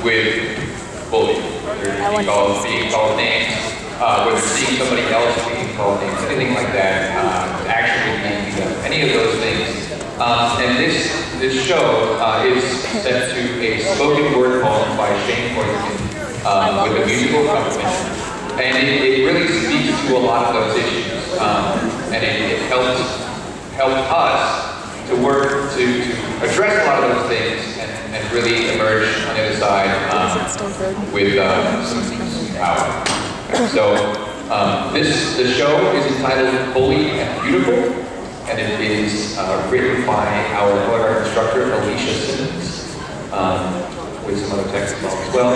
with bullying, whether being called names, whether seeing somebody else being called names, anything like that, actually being any of those things. And this show is set to a spoken word poem by Shane Koyczkin with a musical accompaniment. And it really speaks to a lot of those issues. And it helps us to work to address a lot of those things and really emerge on the other side with some power. So the show is entitled Bully and Beautiful, and it is written by our instructor, Alicia Simmons, with some other text as well.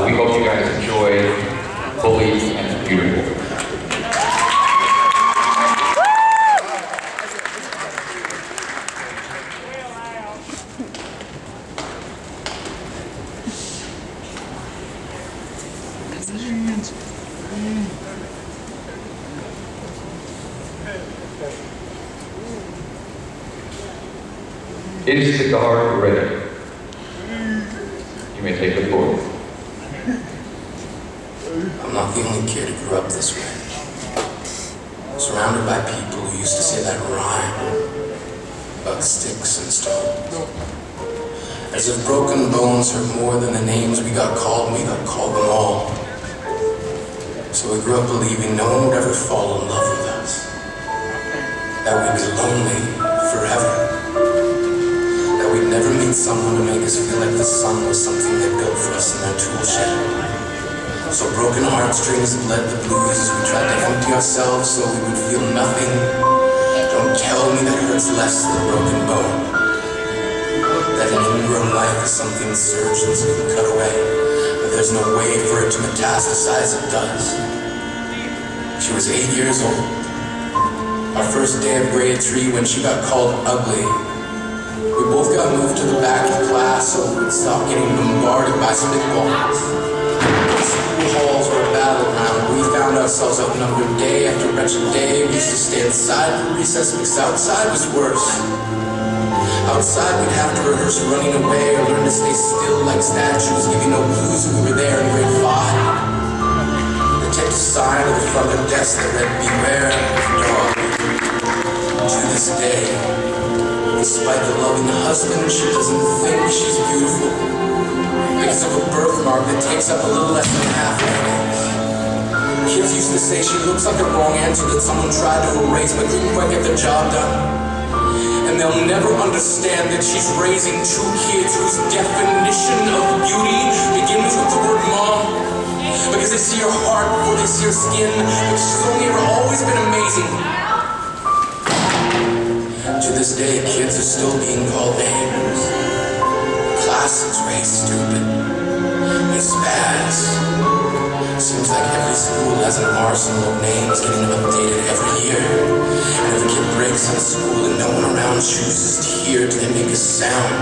We hope you guys enjoy Bully and Beautiful. Is the guard ready? You may take the floor. I'm not the only kid who grew up this way. Surrounded by people who used to say that rhyme about sticks and stones. As if broken bones hurt more than the names we got called, and we got called them all. So we grew up believing no one would ever fall in love with us. That we'd be lonely forever. That we'd never meet someone to make us feel like the sun was something they built for us in their tool shed. So broken heartstrings bled the blues as we tried to empty ourselves so we would feel nothing. Don't tell me that hurts less than a broken bone. That an ingrown life is something surgeons can cut away, but there's no way for it to metastasize, it does. She was 8 years old. Our first day of grade 3 when she got called ugly. We both got moved to the back of class so we would stop getting bombarded by spitballs. School halls were a battleground. We found ourselves outnumbered day after wretched day. We used to stay inside for recess because outside was worse. Outside we'd have to rehearse running away or learn to stay still like statues, giving no clues we were there in grade 5. They taped a sign at the front of the desk that read, "Beware dog." To this day, despite the loving husband, she doesn't think she's beautiful. Because of a birthmark that takes up a little less than half her face. Kids used to say she looks like a wrong answer that someone tried to erase but couldn't quite get their job done. And they'll never understand that she's raising 2 kids whose definition of beauty begins with the word mom. Because they see her heart before they see her skin. Because she's only ever always been amazing. To this day, kids are still being called names. Classics race stupid. They spaz. Seems like every school has an arsenal of names getting updated every year. And if a kid breaks in school and no one around chooses to hear, do they make a sound?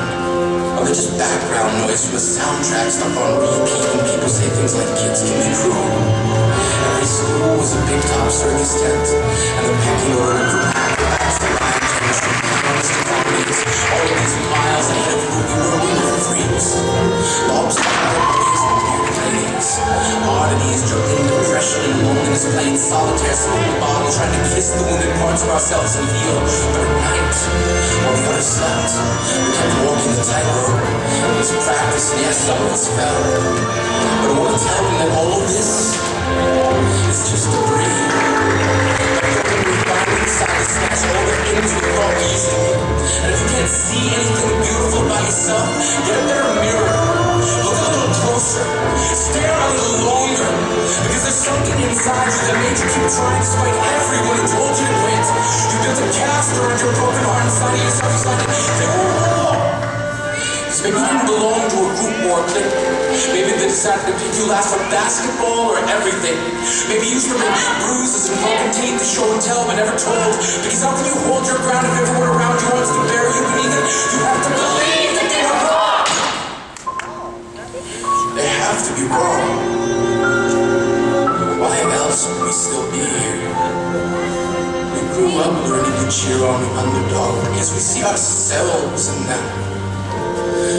Or they're just background noise from a soundtrack stuck on repeat when people say things like kids can be cruel. Every school was a big top circus tent, and the pecking order from acrobats to rhyme tennis from clowns to comedies. All of these miles ahead of who we were freaks. Lobster bodies and weird ladies. Oddities, juggling depression and loneliness, playing solitaire, smoking the bottle, trying to kiss the wounded parts of ourselves and heal. But at night, while the others slept, we kept walking the tightrope. It was practice, and yes, some of us fell. But I want to tell them that all of this is just debris. We find inside to snatch all the things we thought we used to be. And if you can't see anything beautiful about yourself, get a better mirror. Look a little closer. Stare a little longer. Because there's something inside you that made you keep trying despite everyone who told you to quit. You built a cast around your broken heart inside of yourself. It's like they were wrong. Because maybe you didn't belong to a group or a clique. Maybe they decided to pick you last for basketball or everything. Maybe you used to make bruises and broken teeth to show and tell but never told. Because how can you hold your ground if everyone around you wants to bury you beneath it? You have to believe that they were wrong. They have to be wrong. Why else would we still be here? We grew up learning to cheer on the underdog because we see ourselves in them.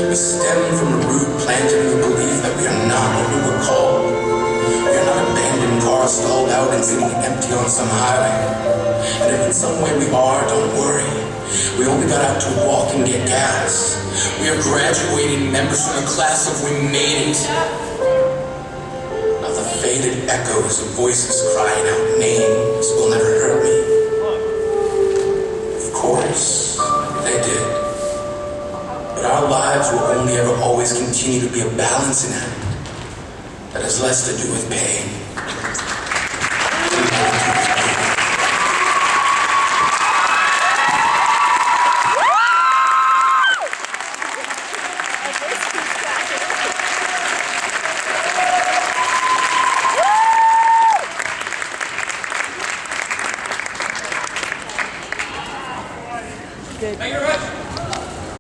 We stem from a root planted in the belief that out and sitting empty on some highway. And if in some way we are, don't worry. We only got out to walk and get gas. We are graduating members from the class of we made it. Not the faded echoes of voices crying out names will never hurt me. Of course, they did. But our lives will only ever always continue to be a balancing act that has less to do with pain